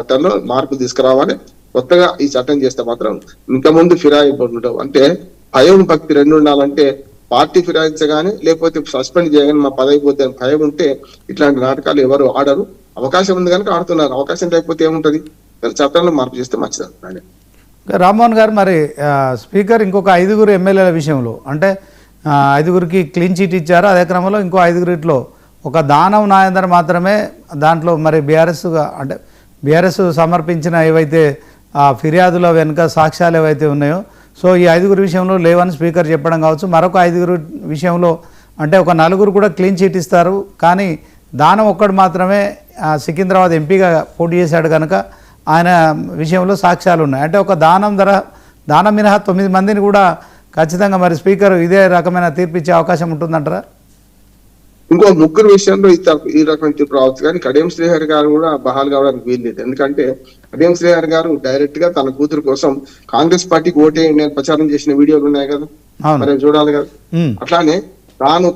చట్టంలో మార్పులు తీసుకురావాలి. కొత్తగా ఈ చట్టం చేస్తే మాత్రం ఇంకా ముందు ఫిరాయింపు ఉండవు. అంటే భయం భక్తి రెండు ఉండాలంటే పార్టీ ఫిరాయించగానే లేకపోతే సస్పెండ్ చేయగానే మా పదవి పోతే భయం ఉంటే ఇట్లాంటి నాటకాలు ఎవరు ఆడరు. అవకాశం ఉంది కనుక ఆడుతున్నారు. అవకాశం లేకపోతే ఏముంటది? చట్టంలో మార్పు చేస్తే మంచిది అంటున్నాను. రామ్మోహన్ గారు, మరి స్పీకర్ ఇంకొక 5 ఎమ్మెల్యేల విషయంలో అంటే 5 క్లీన్ చిట్ ఇచ్చారు. అదే క్రమంలో ఇంకో 5 ఒక దానం నాయందర్ మాత్రమే దాంట్లో మరి బీఆర్ఎస్ సమర్పించిన ఏవైతే ఫిర్యాదుల వెనుక సాక్ష్యాలు ఏవైతే ఉన్నాయో సో ఈ 5 విషయంలో లేవని స్పీకర్ చెప్పడం కావచ్చు. మరొక 5 విషయంలో అంటే ఒక 4 కూడా క్లీన్ చిట్ ఇస్తారు. కానీ దానం ఒక్కడు మాత్రమే సికింద్రాబాద్ ఎంపీగా పోటీ చేశాడు కనుక ఆయన విషయంలో సాక్ష్యాలు ఉన్నాయి. అంటే ఒక దానం మినహా 9 మందిని కూడా ఖచ్చితంగా మరి స్పీకర్ ఇదే రకమైన తీర్పు ఇచ్చే అవకాశం ఉంటుందంటారా? ఇంకో 3 విషయంలో ఈ రకమైన తీర్పు రావచ్చు. కానీ కడియం శ్రీహరి గారు కూడా బహాల్ కావడానికి వీల్లేదు. ఎందుకంటే కడియం శ్రీహరి గారు డైరెక్ట్ గా తన కూతురు కోసం కాంగ్రెస్ పార్టీకి ఓటేయండి అని ప్రచారం చేసిన వీడియోలు ఉన్నాయి కదా, మరి చూడాలి కదా. అట్లానే తాను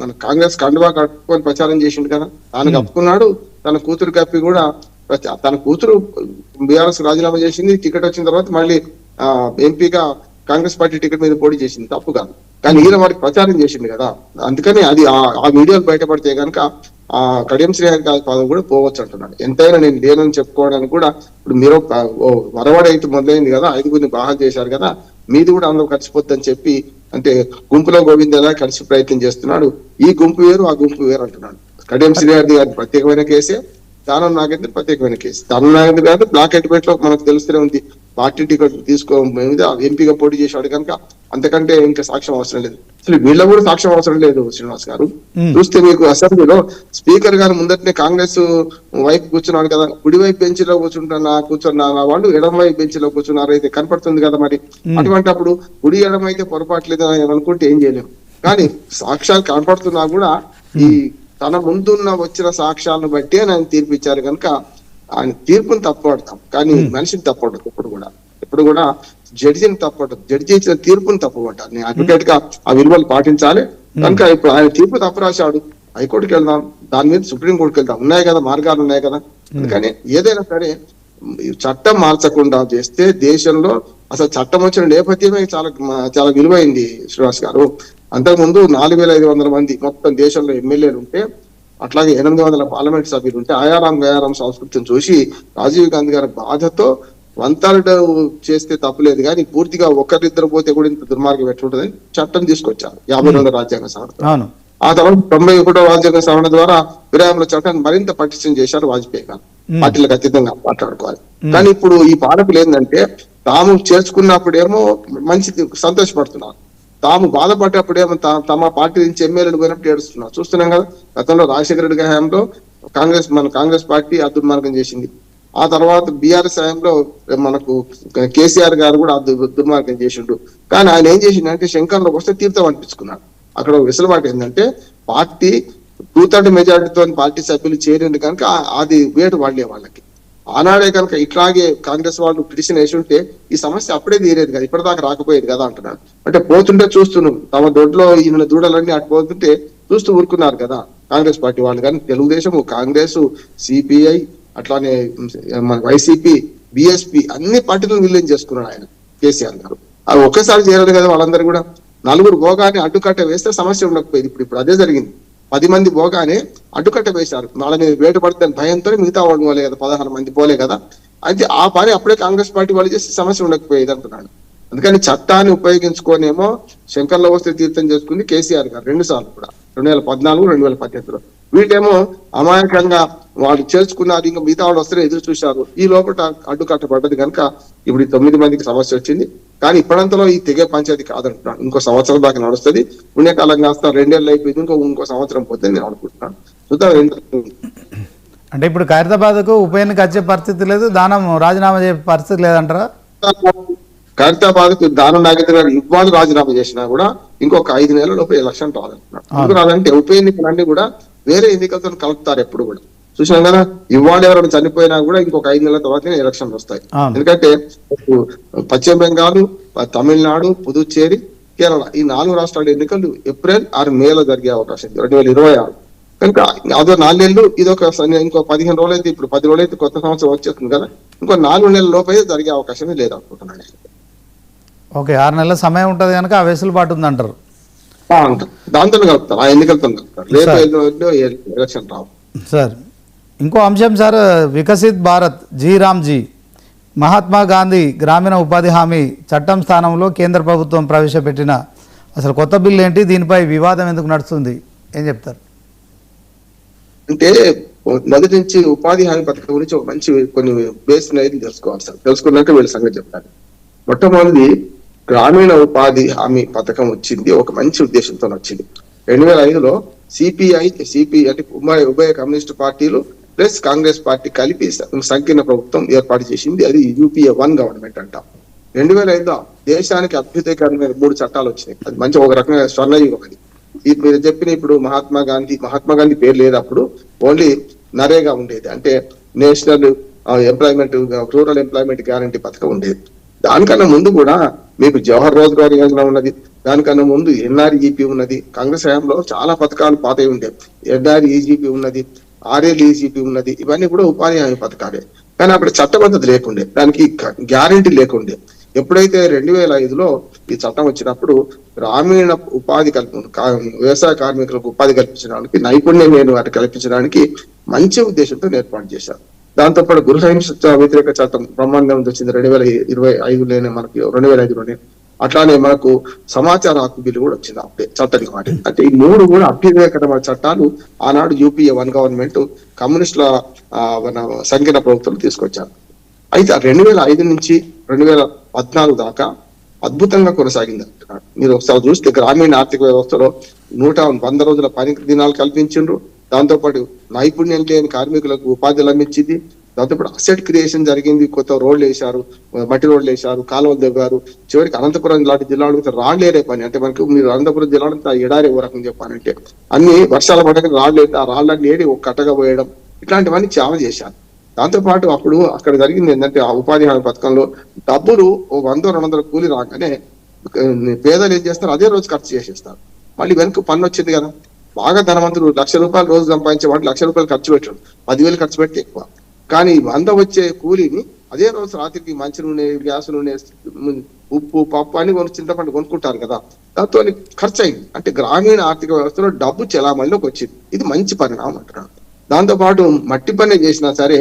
మన కాంగ్రెస్ కండువా కట్టుకొని ప్రచారం చేసిండు కదా, తాను కప్పుకున్నాడు. తన కూతురు కప్పి కూడా తన కూతురు బీఆర్ఎస్ రాజీనామా చేసింది. టికెట్ వచ్చిన తర్వాత మళ్ళీ ఎంపీగా కాంగ్రెస్ పార్టీ టికెట్ మీద పోటీ చేసింది, తప్పు కాదు. కానీ ఈయన వారికి ప్రచారం చేసింది కదా, అందుకని అది ఆ వీడియోలు బయటపడితే కనుక ఆ కడియం శ్రీహరి గారి పదవి కూడా పోవచ్చు అంటున్నాడు. ఎంతైనా నేను లేనని చెప్పుకోవడానికి కూడా ఇప్పుడు మీరు వరవడి అయితే మొదలైంది కదా, 5 బాహాలు చేశారు కదా, మీది కూడా అందరూ కలిసిపోద్దని చెప్పి అంటే గుంపులో గోవిందలా కలిసి ప్రయత్నం చేస్తున్నాడు. ఈ గుంపు వేరు ఆ గుంపు వేరు అంటున్నాడు. కడియం శ్రీహరి గారి ప్రత్యేకమైన కేసే, దానం నాగేంద్ర ప్రత్యేకమైన కేసు. దానం నాగేంద్ర గారు బ్లాక్ ఎడ్బెట్ లో మనకు తెలుస్తూనే ఉంది. పార్టీ టికెట్ మీద ఎంపీగా పోటీ చేశాడు కనుక అంతకంటే ఇంకా సాక్ష్యం అవసరం లేదు. అసలు వీళ్ళ కూడా సాక్ష్యం అవసరం లేదు. శ్రీనివాస్ గారు చూస్తే మీకు అసెంబ్లీలో స్పీకర్ గారు ముందటనే కాంగ్రెస్ వైపు కూర్చున్నాడు కదా, కుడి వైపు బెంచ్ లో కూర్చున్న వాళ్ళు ఎడమ వైపు బెంచ్ లో కూర్చున్నారు అయితే కనపడుతుంది కదా. మరి అటువంటి అప్పుడు కుడి ఎడమ అయితే పొరపాట్లేదు అని అనుకుంటే ఏం చేయలేము. కానీ సాక్ష్యాలు కనపడుతున్నా కూడా ఈ తన ముందున్న వచ్చిన సాక్ష్యాలను బట్టి ఆయన తీర్పు ఇచ్చారు కనుక ఆయన తీర్పుని తప్పబడతాం, కానీ మనిషిని తప్పబడదు. ఎప్పుడు కూడా జడ్జిని తప్పబడదు. జడ్జి ఇచ్చిన తీర్పుని తప్పబడ్డారు. నేను అడ్వకేట్ గా ఆ విలువలు పాటించాలి కనుక ఇప్పుడు ఆయన తీర్పు తప్పు రాశాడు. హైకోర్టుకి వెళ్దాం, దాని మీద సుప్రీంకోర్టుకి వెళ్దాం, ఉన్నాయి కదా, మార్గాలు ఉన్నాయి కదా. అందుకని ఏదైనా సరే చట్టం మార్చకుండా చేస్తే దేశంలో అసలు చట్టం వచ్చిన నేపథ్యమే చాలా చాలా విలువైంది శ్రీనివాస్ గారు. అంతకుముందు 4500 మంది మొత్తం దేశంలో ఎమ్మెల్యేలు ఉంటే, అట్లాగే 800 పార్లమెంట్ సభ్యులు ఉంటే ఆయారాం గయారాం సంస్కృతిని చూసి రాజీవ్ గాంధీ గారి బాధతో 1/3 చేస్తే తప్పులేదు, కానీ పూర్తిగా 1-2 పోతే కూడా ఇంత దుర్మార్గం ఎట్లుంటుందని చట్టం తీసుకొచ్చారు 52 రాజ్యాంగ సవరణ. ఆ తర్వాత 91వ రాజ్యాంగ సవరణ ద్వారా విరామల చట్టాన్ని మరింత పటిష్టం చేశారు వాజ్పేయి గారు. పార్టీలకు అతీతంగా మాట్లాడుకోవాలి. కానీ ఇప్పుడు ఈ పాలకులు ఏంటంటే తాము చేర్చుకున్నప్పుడేమో మంచి సంతోషపడుతున్నారు, తాము బాధపడ్డప్పుడేమో తమ పార్టీ నుంచి ఎమ్మెల్యేలు పోయినప్పుడు ఏడుస్తున్నారు. చూస్తున్నాం కదా, గతంలో రాజశేఖర రెడ్డి హయాంలో కాంగ్రెస్ పార్టీ దుర్మార్గం చేసింది. ఆ తర్వాత బీఆర్ఎస్ హయాంలో మనకు కేసీఆర్ గారు కూడా దుర్మార్గం చేసిండు. కానీ ఆయన ఏం చేసిండంటే శంకర్లోకి వస్తే తీర్థం అనిపించుకున్నాడు. అక్కడ వెసులుబాటు ఏంటంటే పార్టీ 2/3 మెజారిటీతో పార్టీ సభ్యులు చేరింది కనుక అది వేటు వాళ్లే వాళ్ళకి. ఆనాడే కనుక ఇట్లాగే కాంగ్రెస్ వాళ్ళు పిటిషన్ వేసి ఉంటే ఈ సమస్య అప్పుడే తీరేది కదా, ఇప్పటిదాకా రాకపోయేది కదా అంటున్నాడు. అంటే పోతుంటే చూస్తున్నాం, తమ దొడ్లో ఈయన దూడలన్నీ అటు పోతుంటే చూస్తూ ఊరుకున్నారు కదా కాంగ్రెస్ పార్టీ వాళ్ళు. కానీ తెలుగుదేశం, కాంగ్రెస్, సిపిఐ, అట్లానే వైసీపీ, బిఎస్పీ అన్ని పార్టీలను విలీనం చేసుకున్నాడు ఆయన కేసీఆర్ గారు. అవి ఒక్కసారి చేరారు కదా వాళ్ళందరూ కూడా. 4 పోగానే అడ్డుకట్ట వేస్తే సమస్య ఉండకపోయేది. ఇప్పుడు అదే జరిగింది. 10 మంది పోగానే అడ్డుకట్ట వేశారు. వాళ్ళని వేటు పడుతుందని భయంతో మిగతా వాళ్ళు పోలే కదా, 16 మంది పోలే కదా. అయితే ఆ పని అప్పుడే కాంగ్రెస్ పార్టీ వాళ్ళు చేస్తే సమస్య ఉండకపోయేది అంటున్నాడు. అందుకని చట్టాన్ని ఉపయోగించుకోనేమో శంకర్లో వస్తే తీర్థం చేసుకుంది కేసీఆర్ గారు 2 సార్లు కూడా, 2014, 2018లో. వీటేమో అమాయకంగా వాళ్ళు చేర్చుకున్నారు, ఇంకా మిగతా వాళ్ళు వస్తే ఎదురు చూశారు. ఈ లోపల అడ్డుకట్టబడ్డది కనుక ఇప్పుడు 9 మందికి సమస్య వచ్చింది. కానీ ఇప్పుడంతలో ఈ తెగే పంచాయతీ కాదంటున్నాను. ఇంకో సంవత్సరం దాకా నడుస్తుంది. పుణ్యకాలం కాస్త 2 ఏళ్ళు అయిపోయింది, ఇంకో సంవత్సరం పోతే నేను అనుకుంటున్నాను. చూద్దాం. అంటే ఇప్పుడు ఖైరతాబాద్కు ఉప ఎన్నిక వచ్చే పరిస్థితి లేదు, దానం రాజీనామా చేసే పరిస్థితి లేదంటారా? ఖైరతాబాద్కు దానం నాగేంద్ర గారు ఇవాళ రాజీనామా చేసినా కూడా ఇంకొక 5 నెలల లోపు ఎలక్షన్ రాదంటున్నాడు. ఎందుకు రాదంటే ఉప ఎన్నికలన్నీ కూడా వేరే ఎన్నికలతో కలుపుతారు ఎప్పుడు కూడా. చూసినాం కదా, ఇవాళ ఎవరైనా చనిపోయినా కూడా ఇంకొక 5 నెలల తర్వాతనే ఎలక్షన్లు వస్తాయి. ఎందుకంటే పశ్చిమ బెంగాల్, తమిళనాడు, పుదుచ్చేరి, కేరళ ఈ 4 రాష్ట్రాల ఎన్నికలు ఏప్రిల్ ఆర్ మేలో జరిగే అవకాశం ఉంది 2026. కనుక అదో 4 నెలలు ఇదొక ఇంకో 15 రోజులు అయితే, ఇప్పుడు 10 రోజులు అయితే కొత్త సంవత్సరం వచ్చేస్తుంది కదా, ఇంకో 4 నెలల లోపే జరిగే అవకాశమే లేదు అనుకుంటున్నాను. ఓకే, 6 నెలల సమయం ఉంటుంది కనుక ఆ వెసులుబాటు ఉందంటారు. దాంతో కలుపుతారు, ఆ ఎన్నికలతో కలుపుతారు. రేపు ఎలక్షన్ రావు సార్. ఇంకో అంశం సార్, వికసిత్ భారత్ జీ మహాత్మా గాంధీ గ్రామీణ ఉపాధి హామీ చట్టం స్థానంలో కేంద్ర ప్రభుత్వం ప్రవేశపెట్టిన అసలు కొత్త బిల్లు ఏంటి, దీనిపై వివాదం ఎందుకు నడుస్తుంది, ఏం చెప్తారు? అంటే మొదటి నుంచి ఉపాధి హామీ పథకం గురించి ఒక మంచి కొన్ని బేసిక్ అయితే తెలుసుకోవాలి సార్. తెలుసుకున్నాక వీళ్ళ సంగతి చెప్తాను. మొట్టమొదటి గ్రామీణ ఉపాధి హామీ పథకం వచ్చింది ఒక మంచి ఉద్దేశంతో వచ్చింది. 2005లో సిపి అంటే ఉభయ కమ్యూనిస్టు పార్టీలు ప్లస్ కాంగ్రెస్ పార్టీ కలిపి సంకీర్ణ ప్రభుత్వం ఏర్పాటు చేసింది. అది UPA 1 గవర్నమెంట్ అంటాం. 2005లో దేశానికి అభ్యుదయకరమైన 3 చట్టాలు వచ్చినాయి. అది మంచి ఒక రకంగా స్వర్ణయుగం. అది మీరు చెప్పిన ఇప్పుడు మహాత్మా గాంధీ పేరు లేదు, అప్పుడు ఓన్లీ నరేగా ఉండేది, అంటే national employment rural employment guarantee పథకం ఉండేది. దానికన్నా ముందు కూడా మీకు జవహర్ రోజ్గార్ యోజన ఉన్నది, దానికన్నా ముందు NREGP ఉన్నది. కాంగ్రెస్ హయాంలో చాలా పథకాలు పాతవి ఉండేవి. NREGP ఉన్నది, RLEGP ఉన్నది. ఇవన్నీ కూడా ఉపాధి హామీ పథకాలే. కానీ అప్పుడు చట్టబద్ధత లేకుండే, దానికి గ్యారంటీ లేకుండే. ఎప్పుడైతే 2005లో ఈ చట్టం వచ్చినప్పుడు గ్రామీణ ఉపాధి వ్యవసాయ కార్మికులకు ఉపాధి కల్పించడానికి, నైపుణ్యం లేని వాటికి కల్పించడానికి మంచి ఉద్దేశంతో ఏర్పాటు చేశారు. దాంతోపాటు గృహహింస వ్యతిరేక చట్టం బ్రహ్మాండం వచ్చింది 2025లోనే, మనకి 2005లోనే. అట్లానే మనకు సమాచార హక్కు బిల్లు కూడా వచ్చింది అప్పుడే చట్టం వాటి. అంటే ఈ 3 కూడా అభ్యుదయకరమైన చట్టాలు ఆనాడు UPA 1 గవర్నమెంట్ కమ్యూనిస్టుల మన సంకీర్ణ ప్రభుత్వం తీసుకొచ్చారు. అయితే 2005 నుంచి 2014 దాకా అద్భుతంగా కొనసాగింది అంటున్నాడు. మీరు ఒకసారి చూస్తే గ్రామీణ ఆర్థిక వ్యవస్థలో 100 రోజుల పని దినాలు కల్పించిండ్రు. దాంతోపాటు నైపుణ్యం లేని కార్మికులకు ఉపాధి లభించింది. దాంతోపాటు అసెట్ క్రియేషన్ జరిగింది. కొత్త రోడ్లు వేశారు, మట్టి రోడ్లు వేశారు, కాలువలు దగ్గారు. చివరికి అనంతపురం లాంటి జిల్లాలు రాళ్లేరే పని, అంటే మనకు మీరు అనంతపురం జిల్లాలో ఎడారి ఓ రకం చెప్పాలంటే అన్ని వర్షాల పడక రాళ్ళు ఆ రాళ్ళని ఏడి ఒక కట్టగా పోయడం, ఇట్లాంటివన్నీ చాలా చేశారు. దాంతోపాటు అప్పుడు అక్కడ జరిగింది ఏంటంటే ఆ ఉపాధి హామీ పథకంలో డబ్బులు 100-200 కూలి రాగానే పేదలు ఏం చేస్తారు, అదే రోజు ఖర్చు చేసేస్తారు. మళ్ళీ వెనక్కి పన్ను వచ్చింది కదా, బాగా ధనవంతులు ₹1,00,000 రోజు సంపాదించే వాటి ₹1,00,000 ఖర్చు పెట్టాడు, 10,000 ఖర్చు పెడితే ఎక్కువ. కానీ 100 వచ్చే కూలీని అదే రోజు రాత్రికి మంచి నూనె, గ్యాస్ నూనె, ఉప్పు, పప్పు అని చింతపండు కొనుక్కుంటారు కదా, దాంతో ఖర్చు అయింది. అంటే గ్రామీణ ఆర్థిక వ్యవస్థలో డబ్బు చలామణిలోకి వచ్చింది. ఇది మంచి పరిణామం అంటున్నాడు. దాంతో పాటు మట్టి పని చేసినా సరే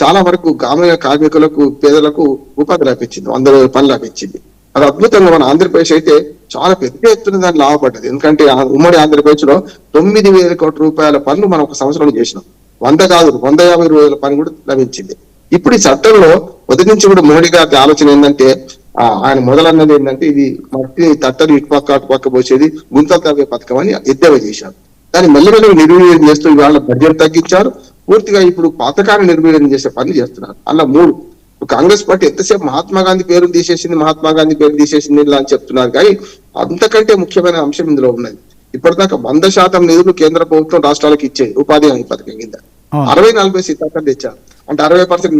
చాలా వరకు గ్రామీణ కార్మికులకు, పేదలకు ఉపాధి లభించింది, 100 రోజుల పని లభించింది. అది అద్భుతంగా మన ఆంధ్రప్రదేశ్ అయితే చాలా పెద్ద ఎత్తున దాన్ని లాభపడ్డది. ఎందుకంటే ఉమ్మడి ఆంధ్రప్రదేశ్ లో 9,000 కోట్ల రూపాయల పనులు మనం ఒక సంవత్సరంలో చేసినాం. 100 కాదు 150 రోజుల పని కూడా లభించింది. ఇప్పుడు ఈ చట్టంలో మొదటి నుంచి కూడా మోడీ గారి ఆలోచన ఏంటంటే, ఆయన మొదలన్నది ఏంటంటే ఇది మట్టి తట్టలు ఇటు పక్క అటు పక్క పోసేది గుంతలు తవ్వే పథకం అని ఎద్దేవా చేశారు. దాన్ని మెల్లమెల్లగా నిర్వీర్యం చేస్తూ ఇవాళ బడ్జెట్ తగ్గించారు. పూర్తిగా ఇప్పుడు పథకాన్ని నిర్వీర్యం చేసే పని చేస్తున్నారు. అలా 3 కాంగ్రెస్ పార్టీ ఎంతసేపు మహాత్మా గాంధీ పేరు తీసేసింది ఇలా అని చెప్తున్నారు. కానీ అంతకంటే ముఖ్యమైన అంశం ఇందులో ఉన్నది. ఇప్పటిదాకా 100% నిధులు కేంద్ర ప్రభుత్వం రాష్ట్రాలకు ఇచ్చేది ఉపాధి హామీ పథకం కింద. 60-40 సీతాలు తెచ్చారు. అంటే 60%